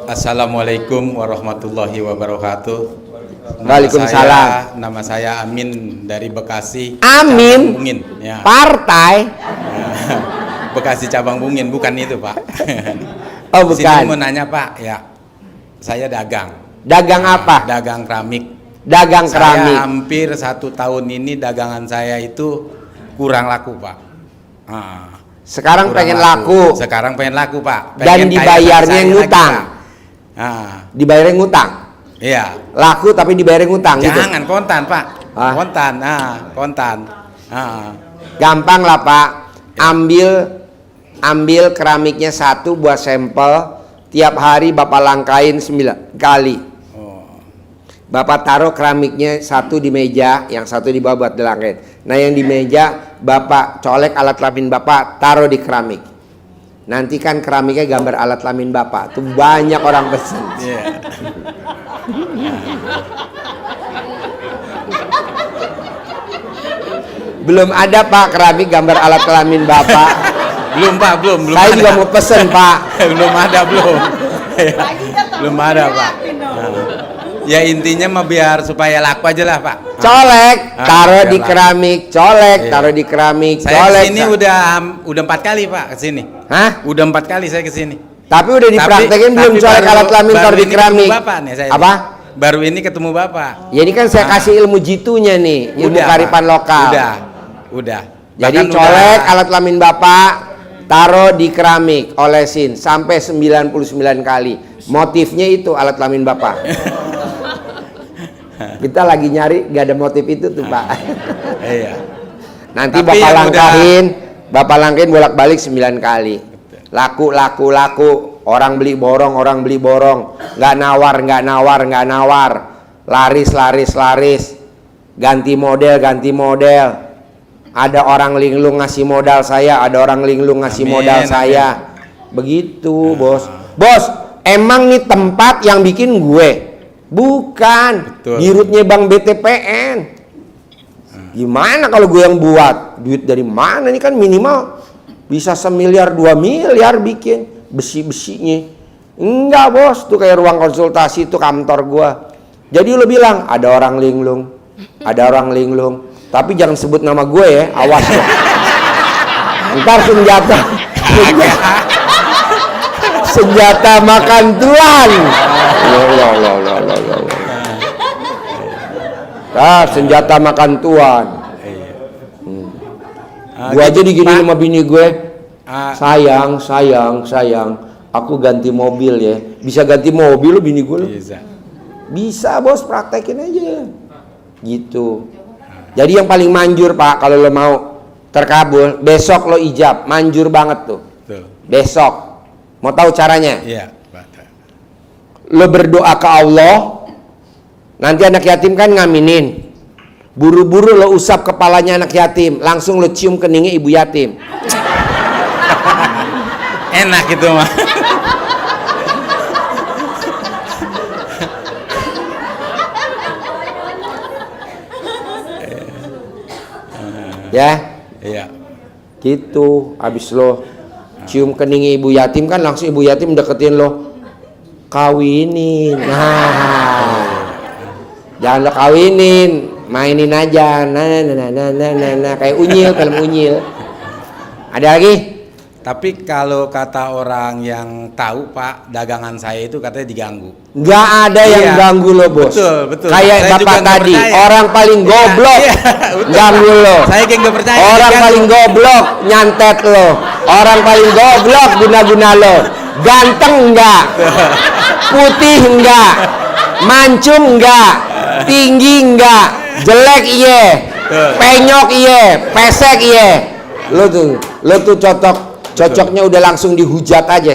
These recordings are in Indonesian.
Assalamualaikum warahmatullahi wabarakatuh. Waalaikumsalam. Nama saya Amin dari Bekasi. Amin. Bungin. Ya. Partai. Bekasi cabang Bungin, bukan itu Pak. Oh Di sini bukan. mau nanya Pak, ya. Saya dagang. Dagang apa? Dagang keramik. Dagang Saya keramik. hampir 1 tahun ini dagangan saya itu kurang laku Pak. Sekarang Kurang pengen laku. Sekarang pengen laku Pak. Dan Pengen dibayarnya kaya ngutang. lagi, Pak. Dibayarnya ngutang. Iya. Laku tapi dibayarnya ngutang gitu. Jangan kontan Pak. Ah. Kontan. Kontan. Gampang lah Pak. Ambil keramiknya 1 buat sampel. Tiap hari Bapak langkain 9 kali. Bapak taruh keramiknya 1 di meja, yang 1 di bawah buat dilangkain. Nah yang di meja Bapak colek alat kelamin Bapak, taruh di keramik. Nanti kan keramiknya gambar alat kelamin Bapak. Tuh banyak orang pesen. Yeah. Belum ada Pak keramik gambar alat kelamin Bapak. Belum Pak, belum. Saya ada. juga mau pesen Pak. Belum ada, belum. Belum ada Pak. Ya intinya mah biar supaya laku aja lah Pak. Colek, taruh biar di laku. keramik, colek, Iya. taruh di keramik, Saya colek. kesini udah 4 kali Pak kesini. Hah? Udah 4 kali saya kesini. Tapi udah dipraktekin belum colek alat kelamin taruh di keramik? Bapak nih saya. Apa? Baru ini ketemu Bapak. Ya ini kan saya kasih ilmu jitunya nih, ilmu Udah, kearifan Pak. lokal. Udah. Jadi Bahkan colek udah- alat kelamin Bapak, taruh di keramik, olesin sampai 99 kali. Motifnya itu alat kelamin Bapak. Kita lagi nyari, gak ada motif itu tuh Pak. Iya. Nanti Tapi Bapak yang langkahin bolak-balik 9 kali. Laku. Orang beli borong. Nggak nawar. Laris. Ganti model. Ada orang linglung ngasih modal saya, ada orang linglung ngasih Amin, modal amin. saya. Begitu, Bos. Bos, emang nih tempat yang bikin gue? Bukan. Betul. Dirutnya Bang BTPN. Gimana kalau gue yang buat? Duit dari mana? Ini kan minimal bisa 1 miliar 2 miliar bikin besi-besinya. Enggak Bos, tuh kayak ruang konsultasi itu kantor gue. Jadi lo bilang ada orang linglung, tapi jangan sebut nama gue ya, awas lo. Ntar senjata makan tuan. Senjata makan tuan. Gua aja digini sama bini gue. Sayang. Aku ganti mobil ya. Bisa ganti mobil lo bini gue lo. Bisa Bos, praktekin aja. Gitu. Jadi yang paling manjur Pak, kalau lo mau terkabul, besok lo ijab, manjur banget tuh. Betul. Besok. Mau tahu caranya? Iya, Pak. Lo berdoa ke Allah. Nanti anak yatim kan ngaminin. Buru-buru lo usap kepalanya anak yatim, langsung lo cium keningnya ibu yatim. Enak gitu mah. Ya. Iya. Gitu. Habis lo cium keningnya ibu yatim kan langsung ibu yatim deketin lo. Kawinin. Nah. Jangan lo kawinin, mainin aja. Nah. Kayak unyil, film unyil. Ada lagi? Tapi kalau kata orang yang tahu Pak, dagangan saya itu katanya diganggu. Nggak ada yang Iya. ganggu lo Bos. Betul. Kayak Saya juga Bapak nggak tadi, percaya. orang paling goblok Iya, betul, ganggu Pak. lo. Saya kayak nggak percaya. Orang diganggu. paling goblok nyantet lo. Orang paling goblok guna-guna lo. Ganteng enggak? Putih enggak? Mancung enggak? Tinggi enggak? Jelek iye? Penyok iye? Pesek iye? Lo tuh cocoknya udah langsung dihujat aja.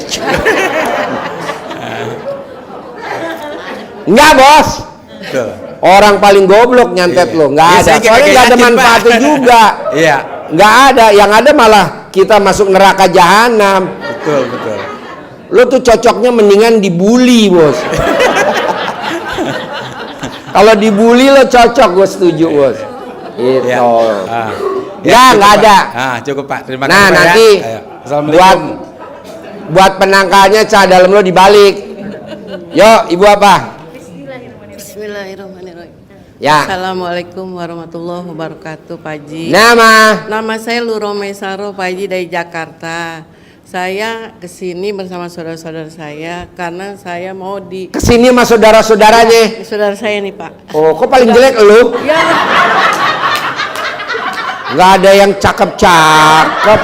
Enggak Bos. Betul. Orang paling goblok nyantet lo, nggak Iya, ada. saya Soalnya kayak nggak ada yakin, manfaatnya Pak. juga. Iya. Nggak ada. Yang ada malah kita masuk neraka jahanam. Betul. Lo tuh cocoknya mendingan dibully Bos. Kalau dibully lo cocok, gue setuju Bos. Itu. Ya. Ya, nggak ada. Cukup Pak. Terima kasih. Nah, Pak, nanti ya. Ayo. Assalamualaikum. buat penangkalnya cah dalam lo dibalik. Yo, ibu apa? Bismillahirrahmanirrahim. Ya. Assalamualaikum warahmatullahi wabarakatuh, Pak Haji. Nama saya Lurome Saro, Pak Haji, dari Jakarta. Saya kesini bersama saudara-saudara saya karena saya mau kesini sama saudara-saudaranya. saudara saya nih, Pak. Oh, kok paling jelek lu? Ya, Nggak ada yang cakep-cakep.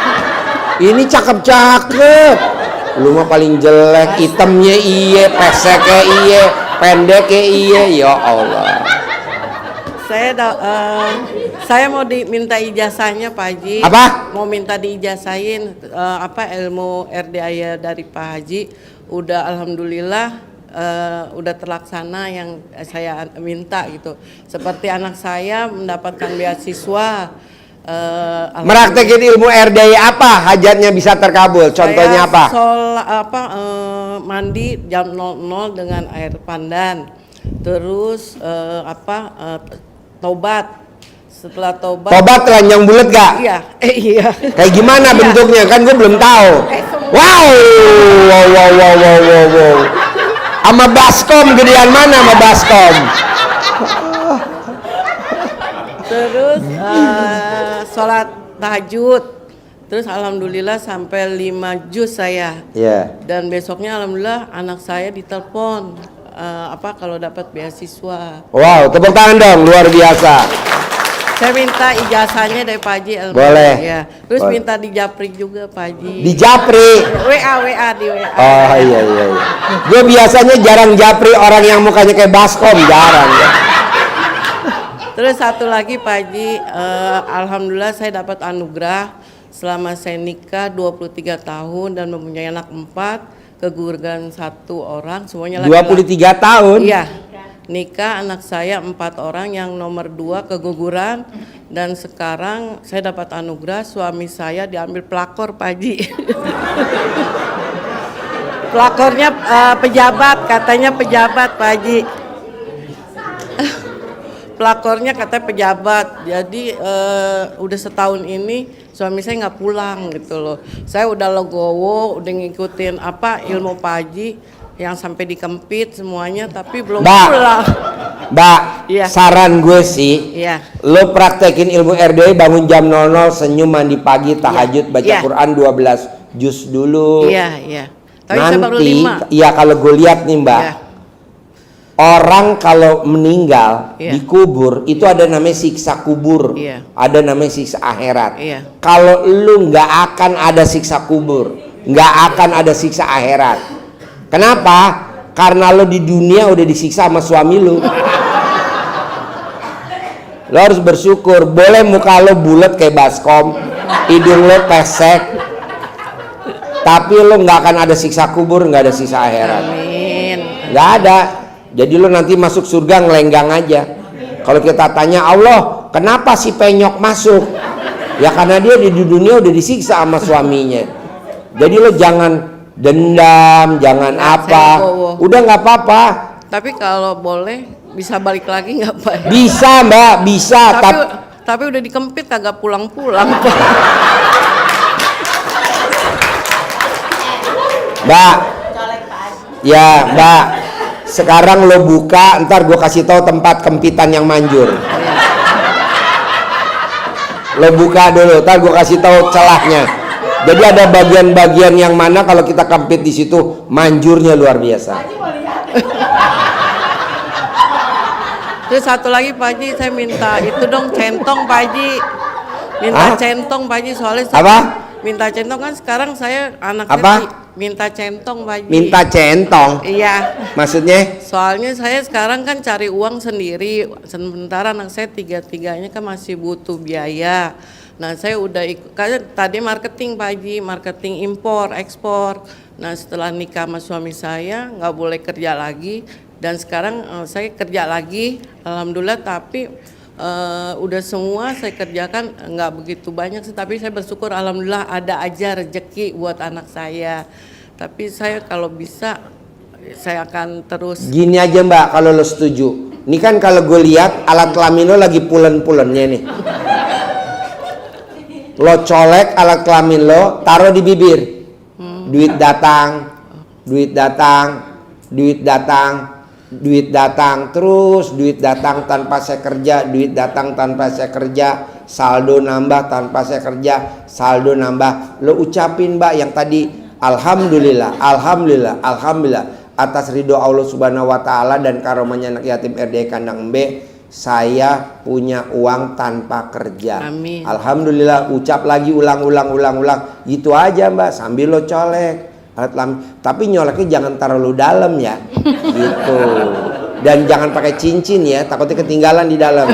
Ini cakep-cakep. Lu mah paling jelek. Hitamnya iye, peseknya iye, pendeknya iye. Ya Allah. saya mau diminta ijazahnya, Pak Haji. Apa? Mau minta diijazahin ilmu RDA dari Pak Haji. Udah alhamdulillah udah terlaksana yang saya minta gitu. Seperti anak saya mendapatkan beasiswa. Meraktekin ilmu RDA apa hajatnya bisa terkabul? Contohnya apa? Mandi jam 00 dengan air pandan. Terus tobat. Setelah Tobat telanjang bulat gak? Iya, iya. Kayak gimana bentuknya? Kan gue belum tahu. Wow. Sama baskom gedean mana sama baskom? Terus sholat tahajud. Terus alhamdulillah sampai 5 juz saya. Iya. Dan besoknya alhamdulillah anak saya ditelepon kalau dapat beasiswa. Wow, tepuk tangan dong, luar biasa. Saya minta ijazahnya dari Pak Haji. Boleh. Ya. Terus Boleh. minta di Japri juga Pak Haji. Di Japri. WA di WA. Oh iya. Gue biasanya jarang japri orang yang mukanya kayak baskom, jarang ya. Terus satu lagi Pak Haji, alhamdulillah saya dapat anugerah selama saya nikah 23 tahun dan mempunyai anak 4, keguguran 1 orang, semuanya laki-laki. 23 tahun? Iya. Nikah anak saya 4 orang, yang nomor 2 keguguran, dan sekarang saya dapat anugerah suami saya diambil pelakor Pak Haji. Pelakornya pejabat, katanya pejabat Pak Haji. Pelakornya katanya pejabat, jadi udah setahun ini suami saya nggak pulang gitu loh. Saya udah legowo, udah ngikutin ilmu Pak Haji yang sampai dikempit semuanya, tapi belum pulang. Mbak, Iya. saran gue sih, Iya. lo praktekin ilmu RDA, bangun jam 00, senyum, mandi pagi, tahajud, baca Iya. Quran 12 juz dulu. Iya. Tapi saya baru Nanti, 5. iya kalau gue lihat nih Mbak, Iya. orang kalau meninggal Iya. dikubur itu ada namanya siksa kubur, Iya. ada namanya siksa akhirat. Iya. Kalau lu nggak akan ada siksa kubur, nggak akan ada siksa akhirat. Kenapa? Karena lo di dunia udah disiksa sama suami lu. Lo harus bersyukur. Boleh muka lo bulat kayak baskom, hidung lo pesek, tapi lo nggak akan ada siksa kubur, nggak ada siksa akhirat. Amin. Nggak ada. Jadi lo nanti masuk surga ngelenggang aja. Kalau kita tanya Allah, kenapa si penyok masuk? Ya karena dia di dunia udah disiksa sama suaminya. Jadi lo jangan dendam, jangan apa. Udah nggak apa-apa. Tapi kalau boleh bisa balik lagi nggak Pak? Bisa Mbak, bisa. Tapi udah dikempit kagak pulang-pulang. Mbak. Ya Mbak. Sekarang lo buka, ntar gue kasih tahu tempat kempitan yang manjur. Lo buka dulu, ntar gue kasih tahu celahnya. Jadi ada bagian-bagian yang mana kalau kita kempit di situ manjurnya luar biasa. Terus satu lagi Pak Haji, saya minta itu dong centong Pak Haji. Minta centong Pak Haji, soalnya saya Apa? minta centong kan sekarang saya anaknya Apa? minta centong Pak Haji. Minta centong. Iya. Maksudnya? Soalnya saya sekarang kan cari uang sendiri, sementara anak saya tiga-tiganya kan masih butuh biaya. Nah saya udah ikut, karena tadi marketing Pak Haji, marketing impor, ekspor. Nah setelah nikah sama suami saya nggak boleh kerja lagi, dan sekarang saya kerja lagi, alhamdulillah. Tapi udah semua saya kerjakan, nggak begitu banyak sih, tapi saya bersyukur alhamdulillah ada aja rezeki buat anak saya. Tapi saya kalau bisa saya akan terus. Gini aja Mbak, kalau lo setuju. Ini kan kalau gue lihat alat kelamin lo lagi pulen-pulennya nih. Lo colek alat kelamin lo, taruh di bibir. Duit datang, duit datang terus, duit datang tanpa saya kerja, duit datang tanpa saya kerja, saldo nambah tanpa saya kerja, saldo nambah. Lo ucapin Mbak yang tadi, alhamdulillah, alhamdulillah, alhamdulillah atas ridho Allah Subhanahu wa taala dan karomahnya anak yatim RDI Kandang Embe, saya punya uang tanpa kerja. Amin. Alhamdulillah, ucap lagi ulang. Gitu aja Mbak, sambil lo colek. Tapi nyoleknya jangan terlalu dalam ya. Gitu. Dan jangan pakai cincin ya, takutnya ketinggalan di dalam.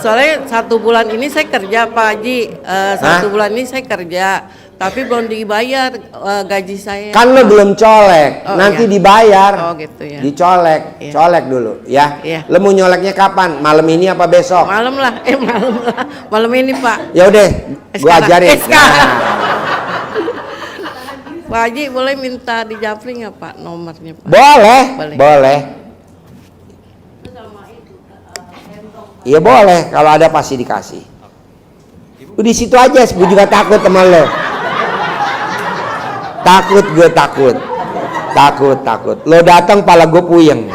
Soalnya 1 bulan ini saya kerja Pak Haji, 1 bulan ini saya kerja, tapi belum dibayar gaji saya. Kan lo belum colek, nanti iya. dibayar. Oh gitu ya. Dicolek, Iya. colek dulu ya. Iya. Lo mau nyoleknya kapan? Malam ini apa besok? Malam lah, malam ini Pak. Ya udah, gua Sekarang. ajarin. Sekarang. Pak Haji boleh minta di Japri nggak Pak nomornya Pak? Boleh. Iya boleh, kalau ada pasti dikasih. Di situ aja, gue juga takut sama lo. Takut. Lo datang pala gue puyeng.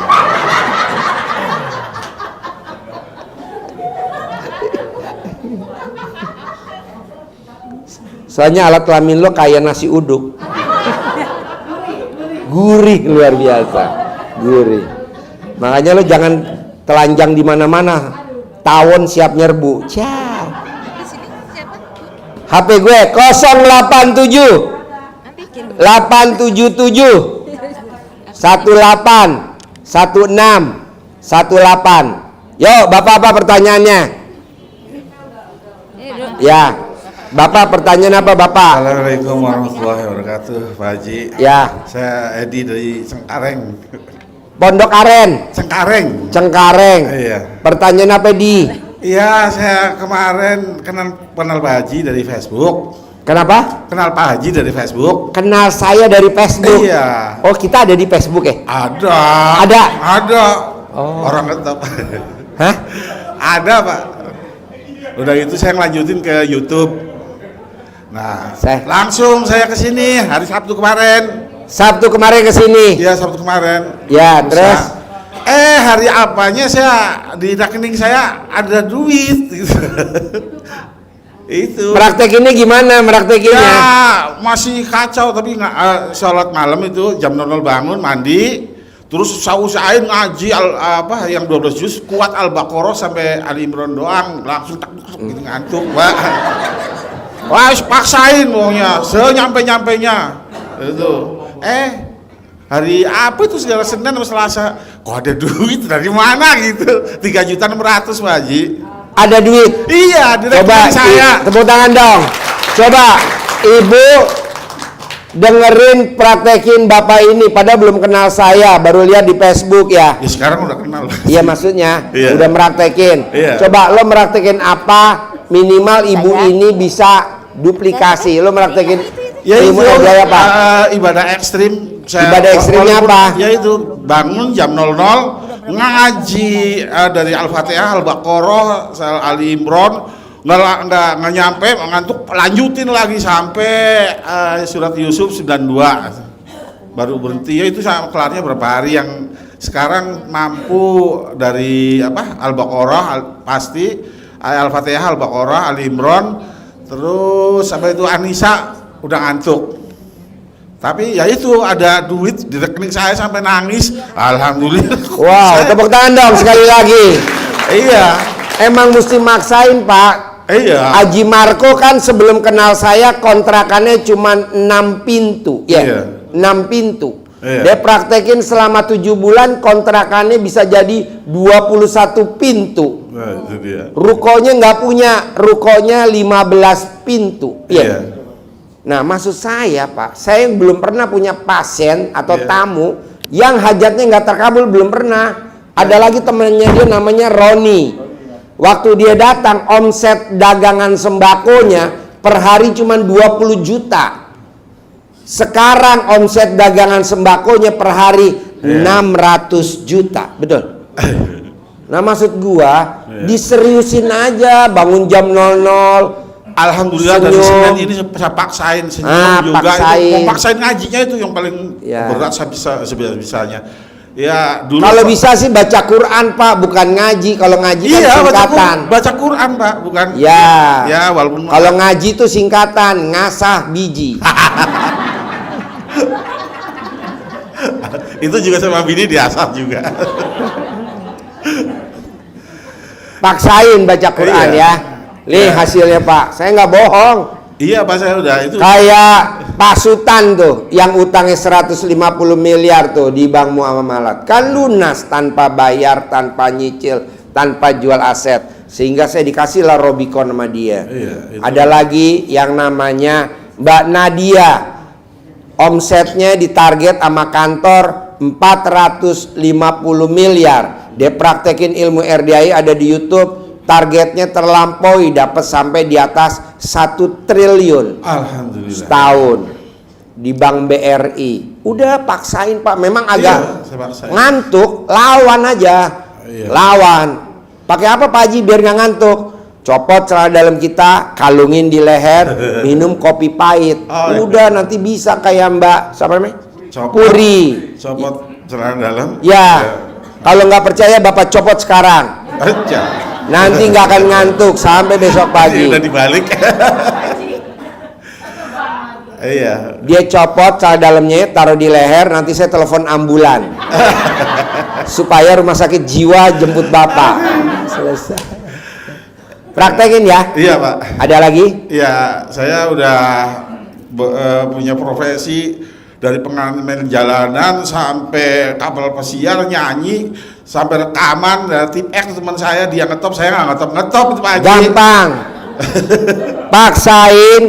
Soalnya alat kelamin lo kayak nasi uduk. Gurih luar biasa. Gurih. Makanya lo jangan telanjang di mana-mana. Tawon siap nyerbu. Ciao. HP gue 087 877 18 16 18. Yo, Bapak apa pertanyaannya? Ya. Bapak pertanyaan apa Bapak? Assalamualaikum warahmatullahi wabarakatuh, Pak Haji. Ya. Saya Edi dari Cengkareng. Pondok Aren. Cengkareng. Iya. Pertanyaan apa di? Iya, saya kemarin kenal Pak Haji dari Facebook. Kenapa? Kenal Pak Haji dari Facebook. Kenal saya dari Facebook. Iya. Oh, kita ada di Facebook ya? Ada. Oh. Orang ketep. Hah? Ada, Pak. Udah itu saya ngelanjutin ke YouTube. Nah, langsung saya ke sini hari Sabtu kemarin. Sabtu kemarin ke sini. Iya, Sabtu kemarin. Ya, terus hari apanya saya di rekening saya ada duit gitu. Itu. Praktekinnya gimana praktekinnya? Ya, masih kacau tapi nggak sholat malam itu jam 00 bangun mandi, terus usahain ngaji yang 12 juz kuat Al-Baqarah sampai Ali Imran doang, langsung tak gitu ngantuk, Pak. Wah, paksain maunya, senyampe-nyampenya. Itu. Hari apa itu segala Senin sama Selasa? Kok ada duit dari mana gitu? 3.600.000 Pak Haji. Ada duit? Iya, di Coba rekening saya. tepuk tangan dong. Coba Ibu dengerin praktekin Bapak ini, padahal belum kenal saya, baru lihat di Facebook ya. Ya sekarang udah kenal. Iya maksudnya, Iya. udah meraktekin. Iya. Coba lo meraktekin apa? Minimal ibu ini bisa duplikasi. Lo meraktekin Ya itu ilmu apa? ibadah ekstrim. Ibadah ekstrimnya apa? Ya itu bangun jam 00 ngaji dari Al-Fatihah, Al-Baqarah, Ali Imran, nggak nyampe ngantuk, lanjutin lagi sampai surat Yusuf 92 baru berhenti. Ya itu kelarnya berapa hari. Yang sekarang mampu dari Al-Baqarah pasti, Al-Fatihah, Al-Baqarah, Ali Imran, terus sampai itu Anisa udah ngantuk. Tapi ya itu ada duit di rekening saya sampai nangis. Alhamdulillah. Wow, tepuk tangan dong sekali lagi. Iya. Emang mesti maksain Pak. Iya. Haji Marco kan sebelum kenal saya kontrakannya cuma 6 pintu. Ya, Iya. 6 pintu. Iya. Dia praktekin selama 7 bulan kontrakannya bisa jadi 21 pintu. Nah, itu dia. Rukonya nggak punya, rukonya 15 pintu. Iya. Iya. Nah, maksud saya Pak, saya yang belum pernah punya pasien atau Iya. tamu yang hajatnya nggak terkabul, belum pernah. Ada lagi temennya dia namanya Roni. Waktu dia datang, omset dagangan sembakonya per hari cuma 20 juta. Sekarang omset dagangan sembakonya per hari 600 juta. Betul? Nah, maksud gua diseriusin aja, bangun jam 00, Alhamdulillah dari Senin ini saya paksain senyum juga. Paksain. Mau paksain ngajinya itu yang paling Ya. berat saya bisa sebisa-bisanya. Ya dulu Kalau bisa sih baca Quran Pak, bukan ngaji. Kalau ngaji kan iya singkatan. baca Quran Pak, bukan. Ya. Ya walaupun Kalau ngaji itu singkatan, ngasah biji. itu juga sama bini diasah juga. Paksain baca Quran Iya. ya. Nih Ya. hasilnya Pak, saya nggak bohong. Iya Pak, saya udah itu. Kayak Pak Sutan tuh, yang utangnya 150 miliar tuh di Bank Muamalat. Kan lunas tanpa bayar, tanpa nyicil, tanpa jual aset. Sehingga saya dikasih lah Robicon sama dia. Iya, itu. Ada lagi yang namanya Mbak Nadia. Omsetnya ditarget sama kantor 450 miliar. Dia praktekin ilmu RDI, ada di YouTube. Targetnya terlampaui, dapat sampai di atas 1 triliun Alhamdulillah. setahun di Bank BRI. Udah paksain Pak, memang agak Iya, saya paksain. ngantuk, lawan aja. Iya. Lawan. Pakai apa Pak Haji biar nggak ngantuk? Copot celana dalam kita, kalungin di leher, minum kopi pahit. Oh, iya. Udah nanti bisa kayak Mbak siapa namanya? Copot. Puri. Copot celana dalam. Ya. Kalau nggak percaya Bapak copot sekarang. Aja. Nanti nggak akan ngantuk sampai besok pagi. Udah dibalik. Iya. Dia copot celana dalamnya, taruh di leher, nanti saya telepon ambulan. Supaya rumah sakit jiwa jemput Bapak. Selesai. Praktekin ya. Iya Pak. Ada lagi? Ya, saya udah punya profesi dari pengamen jalanan sampai kapal pesiar, nyanyi, sampai rekaman. Tip X teman saya, dia ngetop, saya nggak ngetop itu Pak Haji. Gampang. Paksain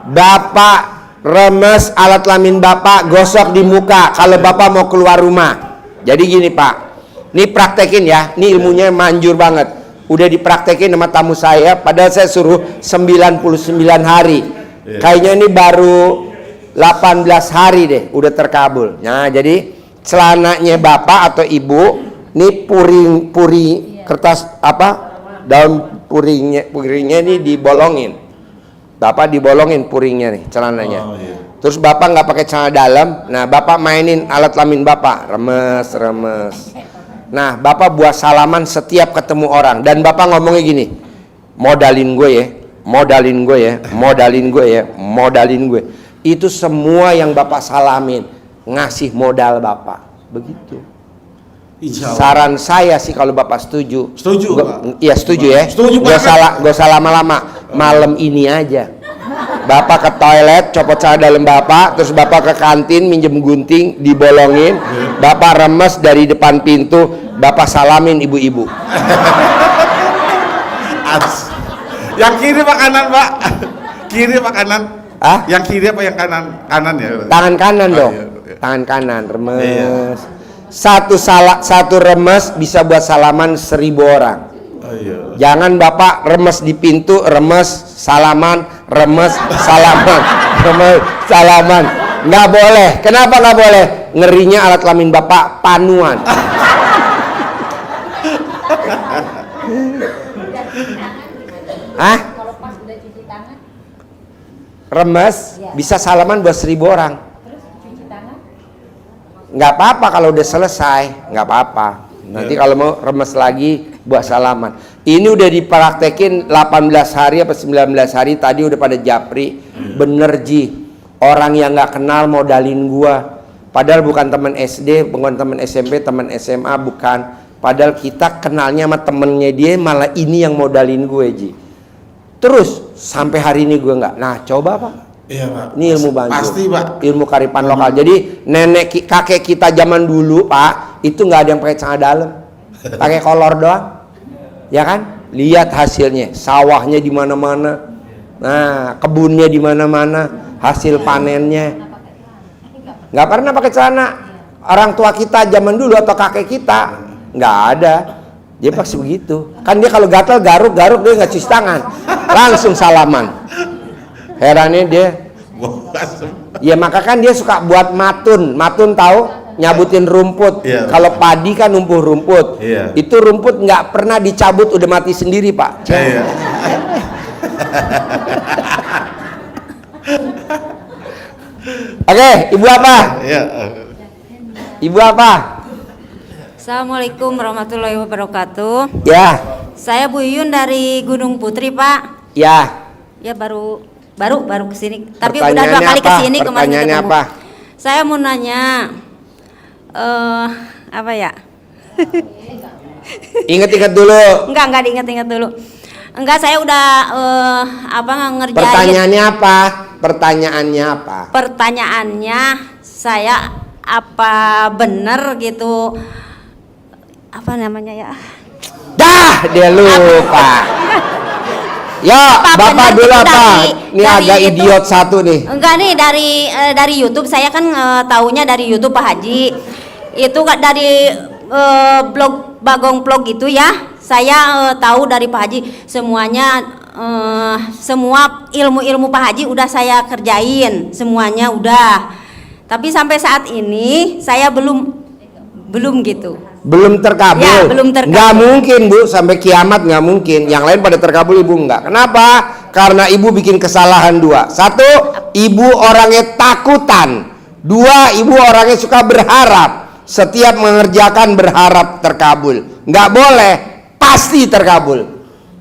Bapak remes alat kelamin Bapak, gosok di muka kalau Bapak mau keluar rumah. Jadi gini Pak, ini praktekin ya, ini ilmunya manjur banget. Udah dipraktekin sama tamu saya, padahal saya suruh 99 hari. Iya. Kayaknya ini baru 18 hari deh, udah terkabul. Nah, jadi celananya Bapak atau Ibu, ini puri kertas apa? Daun puringnya ini dibolongin. Bapak dibolongin puringnya nih, celananya. Oh, iya. Terus Bapak nggak pakai celana dalam, nah Bapak mainin alat kelamin Bapak, remes. Nah, Bapak buat salaman setiap ketemu orang, dan Bapak ngomongnya gini, modalin gue ya, modalin gue ya, modalin gue ya, modalin gue. Itu semua yang Bapak salamin ngasih modal Bapak, begitu. Insya Allah. Saran saya sih kalau Bapak setuju. Setuju, Pak. Iya setuju ya. Setuju, Pak. Gak usah lama-lama. Malam ini aja. Bapak ke toilet, copot celana dalam Bapak, terus Bapak ke kantin minjem gunting, dibolongin. Bapak remes dari depan pintu, Bapak salamin ibu-ibu. Yang kiri Pak, kanan Pak? Kiri Pak, kanan? Hah? Yang kiri apa yang kanan? Kanan ya? Tangan kanan Oh, dong. iya. Tangan kanan, remes. Iya. Satu remes bisa buat salaman 1000 orang. Oh iya. Jangan Bapak remes di pintu, remes, salaman, remes, salaman, remes, salaman. Nggak boleh. Kenapa nggak boleh? Ngerinya alat kelamin Bapak panuan. Hah? Kalau pas udah cuci tangan, Remes, bisa salaman buat 1000 orang. terus cuci tangan, Nggak apa-apa kalau udah selesai, nggak apa-apa. Nanti kalau mau remes lagi buat salaman. Ini udah dipraktekin 18 hari apa 19 hari, tadi udah pada japri. Bener Ji, orang yang nggak kenal modalin gua. Padahal bukan teman SD, bukan teman SMP, teman SMA, bukan. Padahal kita kenalnya sama temennya dia, malah ini yang modalin gue Ji. Terus sampai hari ini gue nggak. Nah coba Pak. Iya Pak. Ini ilmu banjur. Pasti Pak. Ilmu karipan lokal. Jadi nenek kakek kita zaman dulu Pak, itu nggak ada yang pakai celana dalam, pakai kolor doang, ya kan? Lihat hasilnya, sawahnya di mana-mana, nah kebunnya di mana-mana, hasil panennya. Nggak pernah pakai celana. Orang tua kita zaman dulu atau kakek kita nggak ada. Dia pasti begitu. Kan dia kalau gatal garuk dia nggak cuci tangan, langsung salaman. Herannya dia. Ya maka kan dia suka buat matun. Matun tahu? Nyabutin rumput. Iya. Kalau padi kan numpuh rumput. Iya. Itu rumput nggak pernah dicabut, udah mati sendiri Pak. Iya. Oke, ibu apa? Ya. Ibu apa? Assalamualaikum warahmatullahi wabarakatuh. Ya, Saya Bu Yuyun dari Gunung Putri, Pak. ya. Ya baru kesini. Tapi udah 2 Pertanyaannya kali apa? kesini kemarin Pertanyaannya ketemu. apa? Saya mau nanya, apa ya? Ingat-ingat dulu. Enggak diingat-ingat dulu. Enggak, saya udah ngerjain. Pertanyaannya apa? Pertanyaannya apa? Pertanyaannya saya apa bener gitu? Apa namanya ya? Dah, dia lupa. Ya, Apa Bapak benar dulu itu apa? Ini dari agak itu? idiot satu nih. Enggak nih, dari YouTube. Saya kan taunya dari YouTube Pak Haji. Itu dari blog Bagong Vlog gitu ya. Saya tahu dari Pak Haji semuanya, semua ilmu-ilmu Pak Haji udah saya kerjain, semuanya udah. Tapi sampai saat ini saya belum gitu. Belum terkabul. Ya, belum terkabul. Nggak mungkin, Bu, sampai kiamat nggak mungkin. Yang lain pada terkabul, Ibu nggak. Kenapa? Karena Ibu bikin kesalahan 2. 1, Ibu orangnya takutan. 2, Ibu orangnya suka berharap. Setiap mengerjakan berharap terkabul. Nggak boleh, pasti terkabul.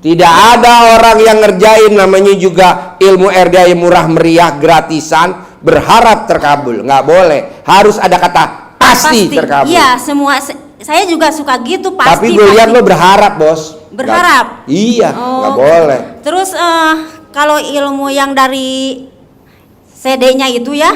Tidak ada orang yang ngerjain namanya juga ilmu RDI murah meriah gratisan berharap terkabul. Nggak boleh. Harus ada kata pasti terkabul. Iya, semua saya juga suka gitu pasti. Tapi gue lihat pasti. lo berharap, Bos. Berharap? Iya, Oh. nggak boleh. Terus kalau ilmu yang dari CD-nya itu ya,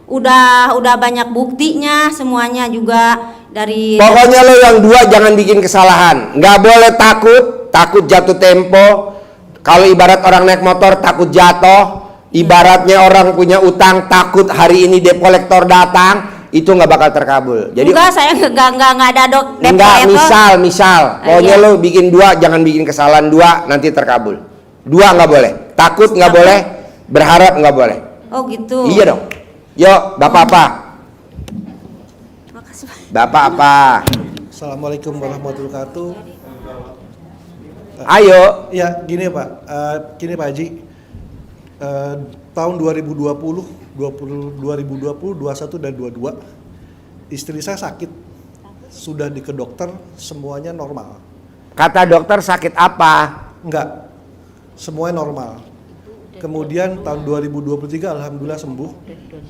udah banyak buktinya, semuanya juga dari. Pokoknya lo yang 2 jangan bikin kesalahan. Nggak boleh takut jatuh tempo. Kalau ibarat orang naik motor takut jatuh, ibaratnya orang punya utang takut hari ini debt collector datang, itu nggak bakal terkabul. Jadi Enggak, saya nggak ada enggak, misal. Pokoknya iya. lo bikin 2, jangan bikin kesalahan 2, nanti terkabul. 2 nggak boleh. Takut nggak boleh, berharap nggak boleh. Oh gitu. Iya dong. Yuk, Bapak apa? Makasih Pak. Bapak apa? Assalamualaikum warahmatullahi wabarakatuh. Ayo. Ya, gini Pak, gini Pak Haji. Tahun 2020, 21 dan 22, istri saya sakit. Sudah ke dokter, semuanya normal. Kata dokter sakit apa? Enggak, semuanya normal. Kemudian tahun 2023 alhamdulillah sembuh.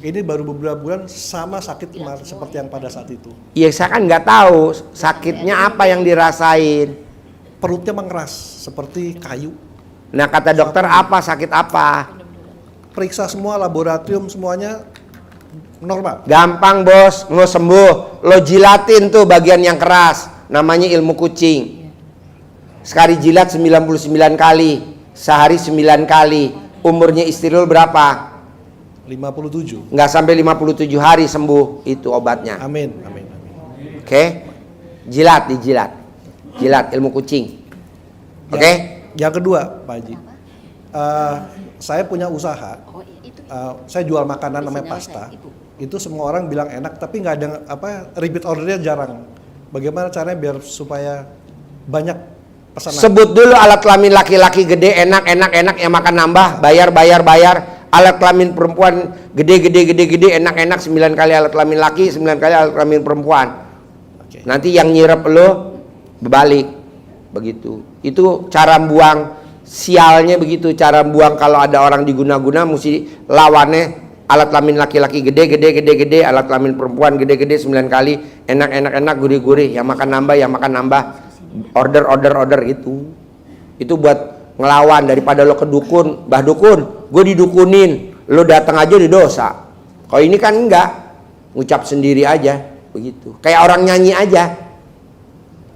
Ini baru beberapa bulan sama sakit kemarin seperti yang pada saat itu. Iya, saya kan nggak tahu sakitnya apa yang dirasain. Perutnya mengeras seperti kayu. Nah, kata dokter apa, sakit apa? Periksa semua laboratorium semuanya normal. Gampang, Bos, mau sembuh. Lo jilatin tuh bagian yang keras, namanya ilmu kucing. Sekali jilat 99 kali, sehari 9 kali. Umurnya istri lo berapa? 57. Nggak sampai 57 hari sembuh, itu obatnya. Amin. Oke? Dijilat. Jilat ilmu kucing. Oke? Yang kedua, Pak Haji, saya punya usaha. Saya jual makanan namanya pasta. Itu semua orang bilang enak, tapi nggak ada repeat ordernya jarang. Bagaimana caranya biar supaya banyak pesanan? Sebut dulu alat kelamin laki-laki gede, enak yang makan nambah, bayar. Alat kelamin perempuan gede, enak 9 kali alat kelamin laki, 9 kali alat kelamin perempuan. Oke. Nanti yang nyirep lo berbalik. Begitu. Itu cara buang sialnya begitu. Cara buang kalau ada orang diguna-guna mesti lawannya alat kelamin laki-laki gede, alat kelamin perempuan gede 9 kali, enak, gurih, yang makan nambah. Order itu. Itu buat ngelawan daripada lo ke dukun, Mbah Dukun, gue didukunin, lo datang aja di dosa. Kalau ini kan enggak, ngucap sendiri aja, begitu. Kayak orang nyanyi aja,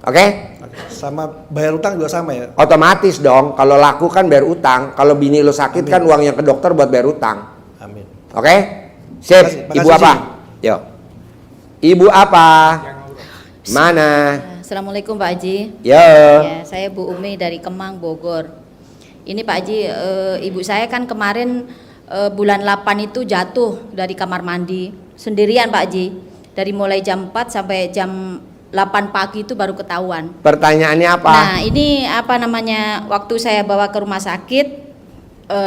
oke? Sama bayar utang juga sama ya? Otomatis dong, kalau laku kan bayar utang, kalau bini lo sakit kan uang yang ke dokter buat bayar utang, Amin. oke? Sip, Makasih, ibu apa? Yo, ibu apa? Mana? Assalamualaikum Pak Haji. Yo. Ya, saya Bu Umi dari Kemang, Bogor. Ini Pak Haji, ibu saya kan kemarin bulan 8 itu jatuh dari kamar mandi sendirian Pak Haji. Dari mulai jam 4 sampai jam 8 pagi itu baru ketahuan. Pertanyaannya apa? Nah, ini apa namanya? Waktu saya bawa ke rumah sakit,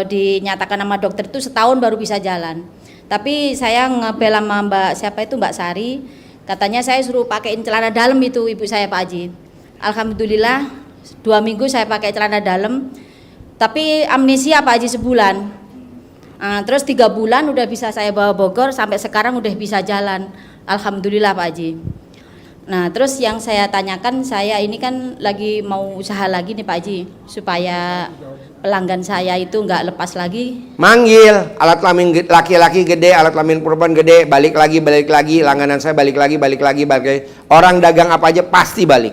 dinyatakan sama dokter itu setahun baru bisa jalan. Tapi saya ngebel sama Mbak Sari, katanya saya suruh pakein celana dalam itu ibu saya Pak Haji. Alhamdulillah 2 minggu saya pakai celana dalam, tapi amnesia Pak Haji sebulan. Terus 3 bulan udah bisa saya bawa Bogor, sampai sekarang udah bisa jalan. Alhamdulillah Pak Haji. Nah terus yang saya tanyakan, saya ini kan lagi mau usaha lagi nih Pak Haji, supaya pelanggan saya itu nggak lepas lagi. Manggil alat kelamin laki-laki gede, alat kelamin perempuan gede, balik lagi, langganan saya balik lagi. Orang dagang apa aja pasti balik.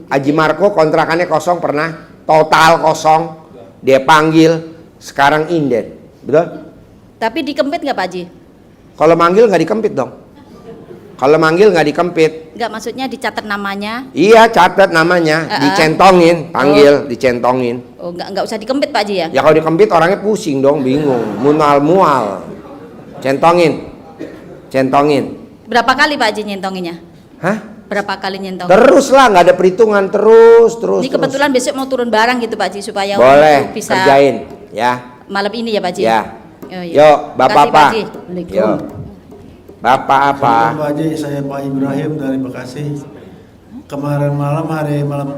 Haji Marco kontrakannya kosong pernah, total kosong, dia panggil, sekarang inden, betul? Tapi dikempit nggak Pak Haji? Kalau manggil nggak dikempit dong. Kalau manggil nggak dikempit. Nggak, maksudnya dicatat namanya? Iya, catat namanya, dicentongin, panggil, dicentongin. Oh, nggak usah dikempit Pak Haji ya? Ya kalau dikempit orangnya pusing dong, bingung, mual. Centongin. Berapa kali Pak Haji nyentonginnya? Hah? Berapa kali nyentongin? Terus lah, nggak ada perhitungan, terus. Ini kebetulan besok mau turun barang gitu Pak Haji, supaya boleh, bisa kerjain, ya. malam ini ya Pak Haji? Ya. Oh, iya. Yuk, Bapak Makasih, apa? Pak Haji. Yuk. Bapak apa? Pak Haji, saya Pak Ibrahim dari Bekasi. Kemarin malam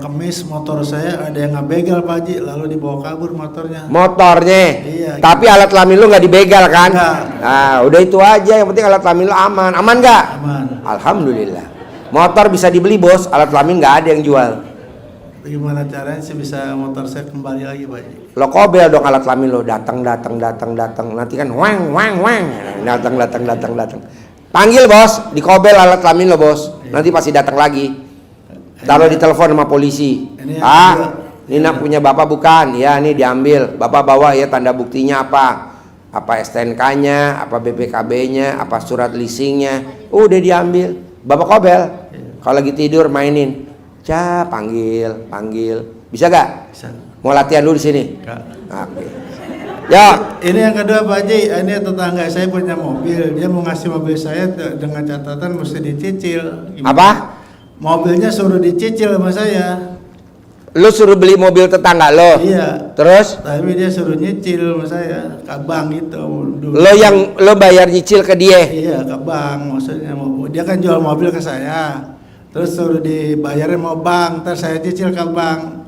Kamis, motor saya ada yang ngebegal Pak Haji, lalu dibawa kabur motornya. Motornya? Iya. Tapi alat kelamin lu nggak dibegal kan? Enggak. Nah, udah itu aja, yang penting alat kelamin lu aman. Aman nggak? Aman. Alhamdulillah. Motor bisa dibeli bos, alat kelamin nggak ada yang jual. Bagaimana caranya sih bisa motor saya kembali lagi Pak Haji? Lo kobel dong alat kelamin lo, datang. Nanti kan wang. Datang. Panggil bos, dikobel alat kelamin lo bos. Nanti pasti datang lagi. Taruh di telepon sama polisi. Pak, ini punya bapak bukan? Ya, ini diambil. Bapak bawa ya tanda buktinya apa? Apa STNK-nya, apa BPKB-nya, apa surat leasingnya. Udah diambil. Bapak kobel. Kalau lagi tidur mainin. Panggil. Bisa gak? Bisa. Mau latihan dulu di sini? Enggak. Oke. Ya. Ini yang kedua Pak Haji, ini tetangga saya punya mobil, dia mau ngasih mobil saya dengan catatan mesti dicicil. Gimana? Apa? Mobilnya suruh dicicil sama saya. Lu suruh beli mobil tetangga lo? Iya. Terus? Tapi dia suruh nyicil sama saya, ke bank gitu. Dulu. Lo bayar nyicil ke dia? Iya, ke bank maksudnya. Dia kan jual mobil ke saya. Terus suruh dibayarin mau bank, terus saya cicil ke bank.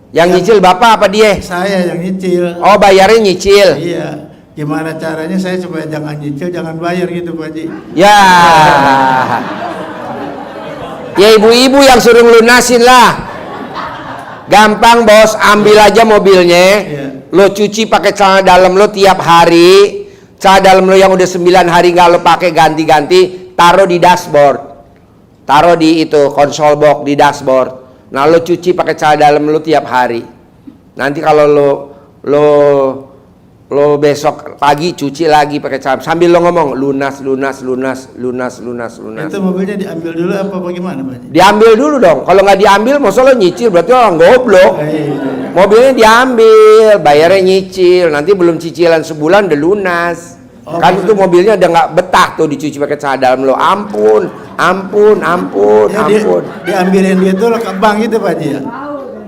Yang nyicil bapak apa dia? Saya yang nyicil. Oh, bayarnya nyicil. Iya. Gimana caranya saya supaya jangan nyicil, jangan bayar gitu Pak Haji? Ya. Ya ibu-ibu yang suruh lunasin lah. Gampang bos, ambil aja mobilnya. Iya. Lo cuci pakai celana dalam lo tiap hari. Celana dalam lo yang udah 9 hari nggak lo pakai ganti-ganti, taruh di dashboard. Taruh di itu konsol box di dashboard. Nah lo cuci pakai celana dalam lo tiap hari. Nanti kalau lo besok pagi cuci lagi pakai celana sambil lo ngomong lunas. Itu mobilnya diambil dulu apa bagaimana Pak Haji? Diambil dulu dong. Kalau nggak diambil, masa lo nyicil berarti orang goblok. Iya. Mobilnya diambil, bayarnya nyicil. Nanti belum cicilan sebulan udah lunas. Oh, Kan itu mobilnya udah nggak betah tuh dicuci pakai celana dalam lo. Ampun. Ya, diambilin duit dulu ke bank gitu Pak Haji ya?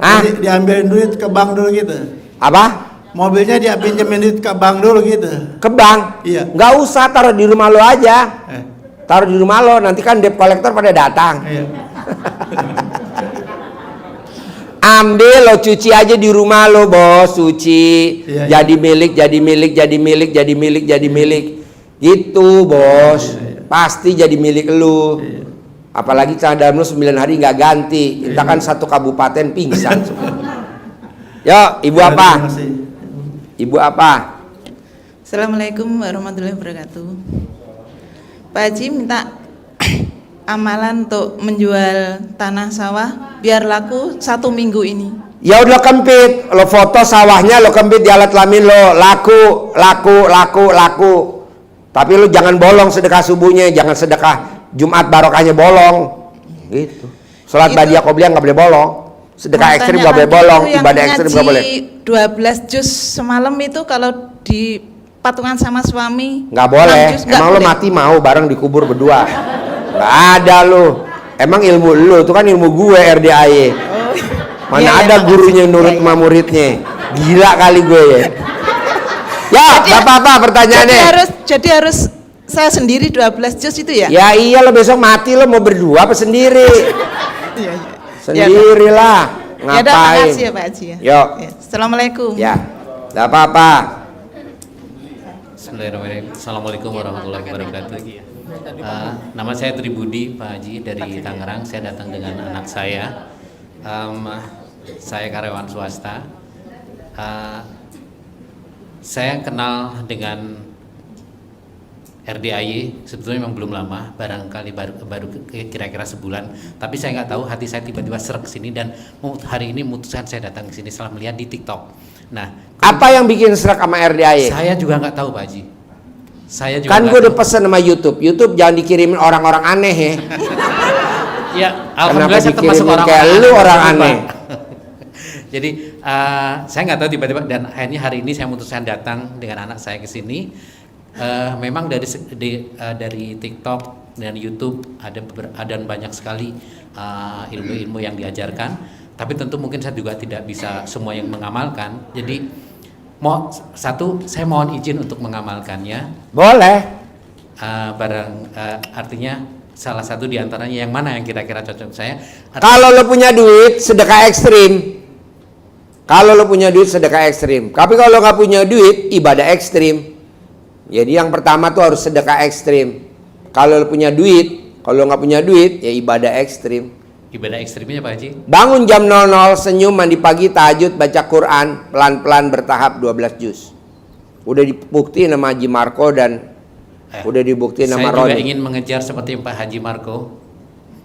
Hah? Diambilin duit ke bank dulu gitu? Apa? Mobilnya dia pinjemin duit ke bank dulu gitu? Ke bank? Iya. Nggak usah, taruh di rumah lo aja. Taruh di rumah lo, nanti kan debt collector pada datang. Iya. Ambil lo cuci aja di rumah lo bos, cuci. Iya, jadi milik. Gitu bos. Iya. Pasti jadi milik lo. Iya. Apalagi celana dalam lo 9 hari nggak ganti. Kita kan satu kabupaten pingsan. Yo, ibu Terima apa? kasih. Ibu apa? Assalamualaikum warahmatullahi wabarakatuh. Pak Haji minta amalan untuk menjual tanah sawah biar laku 1 minggu ini. Ya udah kempit, lo foto sawahnya lo kempit di alat kelamin lo, laku. Tapi lo jangan bolong sedekah subuhnya, jangan sedekah Jumat barokahnya bolong. Gitu. Salat badiah qobliyah nggak boleh bolong. Sedekah ekstrim nggak boleh bolong, ibadah ekstrim nggak boleh. 12 juz semalam itu kalau di patungan sama suami Nggak boleh. 6 juz nggak Emang lo boleh. mati mau bareng dikubur berdua? Nggak ada lo. Emang ilmu lo itu kan ilmu gue RDAY. Mana Iya, ada makasih. gurunya nurut Iya, sama muridnya. Gila kali gue ya. Ya, apa pertanyaannya? Jadi harus saya sendiri 12 juz itu ya? Ya iya lo besok mati lo mau berdua apa sendiri? Iya. Sendirilah. Ya udah, Ngapain? makasih ya Pak Haji ya. Yuk. Ya, Assalamualaikum. Ya. Enggak apa-apa. Bismillahirrahmanirrahim. Assalamualaikum warahmatullahi wabarakatuh. Nama saya Tri Budi, Pak Haji, dari Tangerang. Saya datang dengan anak saya. Saya karyawan swasta. Saya kenal dengan RDAY sebetulnya memang belum lama, barangkali baru kira-kira sebulan. Tapi saya nggak tahu, hati saya tiba-tiba serak sini dan hari ini memutuskan saya datang ke sini setelah melihat di TikTok. Nah, apa yang bikin serak sama RDAY? Saya juga nggak tau Pak Haji. Saya juga kan gue udah pesen sama YouTube jangan dikirimin orang-orang aneh ya. Ya, alhamdulillah saya termasuk orang kayak lu orang aneh. Jadi saya nggak tahu tiba-tiba, dan akhirnya hari ini saya memutuskan datang dengan anak saya ke sini. Memang dari TikTok dan YouTube ada banyak sekali ilmu-ilmu yang diajarkan, tapi tentu mungkin saya juga tidak bisa semua yang mengamalkan. Jadi saya mohon izin untuk mengamalkannya. Boleh. Artinya salah satu diantaranya yang mana yang kira-kira cocok saya. Kalau lo punya duit sedekah ekstrim. Tapi kalau nggak punya duit ibadah ekstrim. Jadi yang pertama tuh harus sedekah ekstrim. Kalau lo punya duit, kalau nggak punya duit ya ibadah ekstrim. Ibadah ekstrimnya Pak Haji? Bangun jam 00, senyum, mandi pagi, tahajud, baca Quran, pelan-pelan bertahap 12 juz. Udah dibuktiin sama Haji Marco dan udah dibuktiin sama Roni. Saya juga ingin mengejar seperti Pak Haji Marco,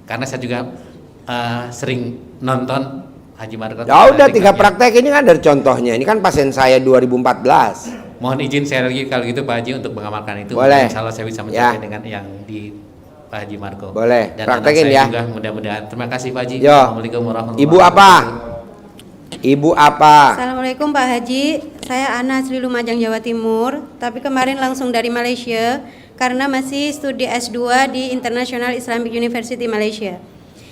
karena saya juga sering nonton Haji Marco. Ya udah, tinggal praktek. Ini kan ada contohnya. Ini kan pasien saya 2014. Mohon izin saya lagi kalau gitu Pak Haji untuk mengamalkan itu. Boleh. Insya Allah saya bisa mencapai dengan yang di Pak Haji Marco. Boleh. Dan praktekin anak saya ya. juga mudah-mudahan. Terima kasih Pak Haji. Yo. Assalamualaikum warahmatullahi Ibu apa? Ibu apa? Assalamualaikum Pak Haji, saya Ana asli Lumajang, Jawa Timur. Tapi kemarin langsung dari Malaysia karena masih studi S2 di International Islamic University Malaysia.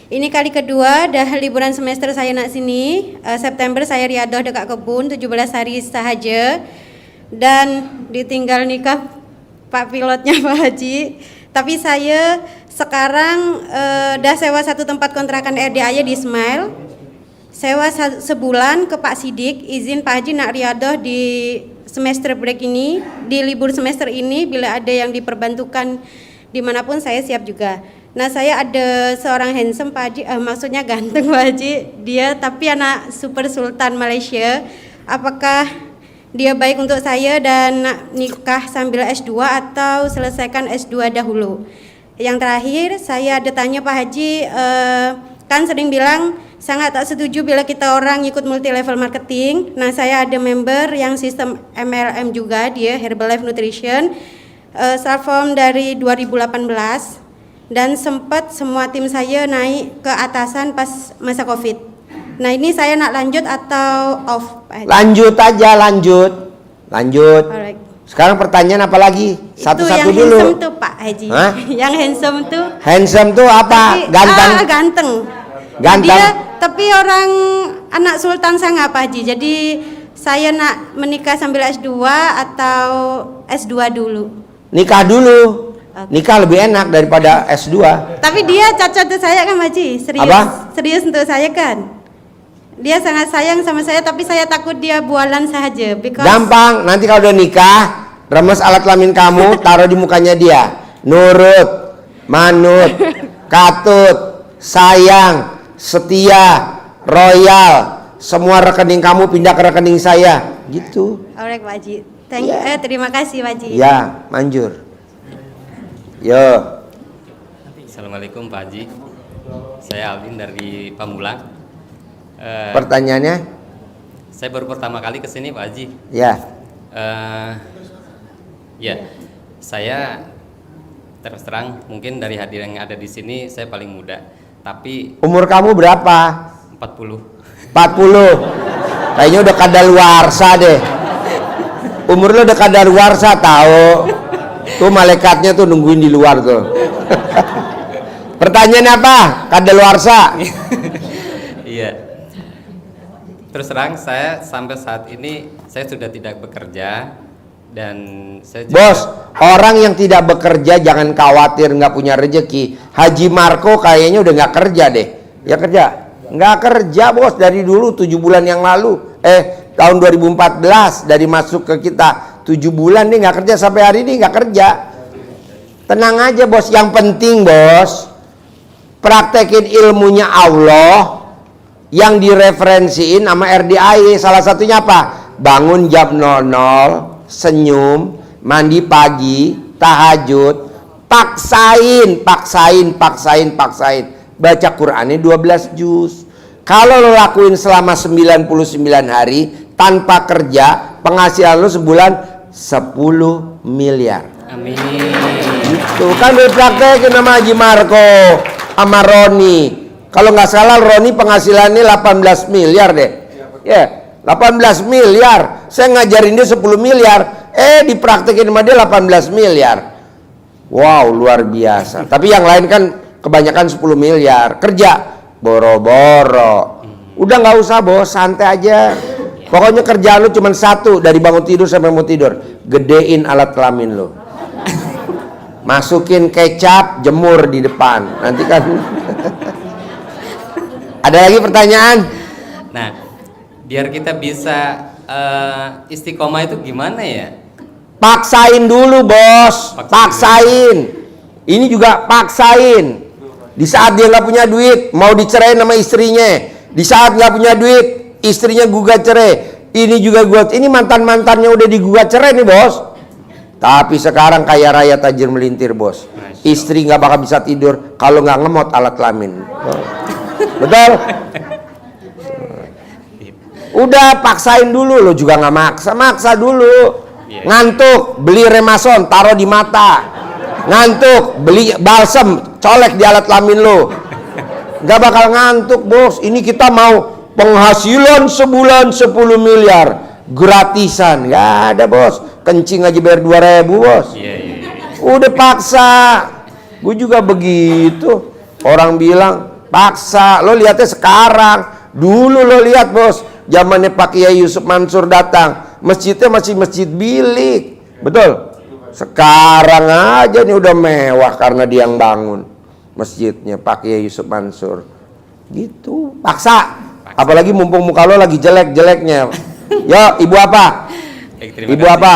Ini kali kedua dah liburan semester saya nak sini. September saya riadah dekat kebun 17 hari sahaja. Dan ditinggal nikah Pak pilotnya Pak Haji. Tapi saya sekarang dah sewa satu tempat kontrakan RDAY di Smile. Sewa sebulan ke Pak Sidik, izin Pak Haji nak riadah di semester break ini, di libur semester ini, bila ada yang diperbantukan dimanapun saya siap juga. Nah saya ada seorang handsome Pak Haji, maksudnya ganteng Pak Haji, dia tapi anak super sultan Malaysia. Apakah dia baik untuk saya dan nak nikah sambil S2 atau selesaikan S2 dahulu? Yang terakhir saya ada tanya Pak Haji, kan sering bilang sangat tak setuju bila kita orang ikut multi level marketing. Nah saya ada member yang sistem MLM juga, dia Herbalife Nutrition, short form dari 2018, dan sempat semua tim saya naik ke atasan pas masa Covid. Nah ini saya nak lanjut atau off Pak Haji? Lanjut aja, lanjut. Alright. Sekarang pertanyaan apa lagi? Satu-satu dulu. Itu yang handsome tuh Pak Haji. Hah? Yang handsome tuh. Handsome tuh apa? Ganteng. Ganteng. Ganteng. Dia tapi orang anak sultan sangat Pak Haji. Jadi saya nak menikah sambil S2 atau S2 dulu? Nikah dulu. Nikah lebih enak daripada S2. Tapi dia cocok untuk saya kan Pak Haji? Serius. Apa? Serius untuk saya kan? Dia sangat sayang sama saya, tapi saya takut dia bualan saja. Gampang, nanti kalau udah nikah, remes alat kelamin kamu, taruh di mukanya dia. Nurut, manut, katut, sayang, setia, royal. Semua rekening kamu pindah ke rekening saya. Gitu. Alright Pak Haji. Terima kasih Pak Haji. Ya, manjur. Yo. Assalamualaikum Pak Haji. Saya Alvin dari Pamulang. Pertanyaannya? Saya baru pertama kali kesini Pak Haji. Ya. Ya, saya terus terang mungkin dari hadir yang ada di sini saya paling muda. Tapi umur kamu berapa? 40. 40. Kayaknya udah kadaluarsa deh. Umur lo udah kadaluarsa tahu. Tuh malaikatnya tuh nungguin di luar tuh. Pertanyaan apa? Kadaluarsa. Iya. terus terang saya sampai saat ini saya sudah tidak bekerja dan saya juga, Bos, orang yang tidak bekerja jangan khawatir nggak punya rezeki. Haji Marco kayaknya udah nggak kerja deh. Ya kerja? Nggak kerja bos dari dulu 7 bulan yang lalu. Tahun 2014 dari masuk ke kita 7 bulan nih nggak kerja sampai hari ini nggak kerja. Tenang aja bos. Yang penting bos, praktekin ilmunya Allah yang direferensiin sama RDI. Salah satunya apa? Bangun jam 00, senyum, mandi pagi, tahajud, paksain. Baca Qur'annya 12 juz. Kalau lo lakuin selama 99 hari tanpa kerja, penghasilan lo sebulan 10 miliar. amin. Itu kan dipraktekin sama Haji Marco sama Roni. Kalau nggak salah Roni penghasilannya 18 miliar deh. Ya, 18 miliar. Saya ngajarin dia 10 miliar. Dipraktekin sama dia 18 miliar. Wow, luar biasa. Tapi yang lain kan kebanyakan 10 miliar. Kerja boro-boro. Udah nggak usah bos, santai aja. Pokoknya kerjaan lu cuma satu dari bangun tidur sampai mau tidur. Gedein alat kelamin lu. Masukin kecap, jemur di depan. Nanti kan. Ada lagi pertanyaan? Nah, biar kita bisa istiqomah itu gimana ya? Paksain dulu bos, paksain. Ini juga paksain. Di saat dia nggak punya duit, mau dicerai sama istrinya. Di saat nggak punya duit, istrinya gugat cerai. Ini juga gugat. Ini mantannya udah digugat cerai nih bos. Tapi sekarang kaya raya tajir melintir bos. Istri nggak bakal bisa tidur kalau nggak ngemot alat kelamin. Betul? Udah paksain dulu, lo juga nggak maksa dulu. Ngantuk, beli remason, taruh di mata. Ngantuk, beli balsem, colek di alat kelamin lo. Gak bakal ngantuk bos. Ini kita mau penghasilan sebulan 10 miliar gratisan. Gak ada bos. Kencing aja bayar 2.000 bos. Udah paksa. Gue juga begitu. Orang bilang paksa. Lo lihatnya sekarang. Dulu lo lihat bos, zamannya Pak Kiai Yusuf Mansur datang, masjidnya masih masjid bilik. Betul? Sekarang aja nih udah mewah karena dia yang bangun masjidnya Pak Kiai Yusuf Mansur. Gitu, paksa. Apalagi mumpung muka lo lagi jelek-jeleknya. Yo, ibu apa? Baik, terima Ibu kasih. apa?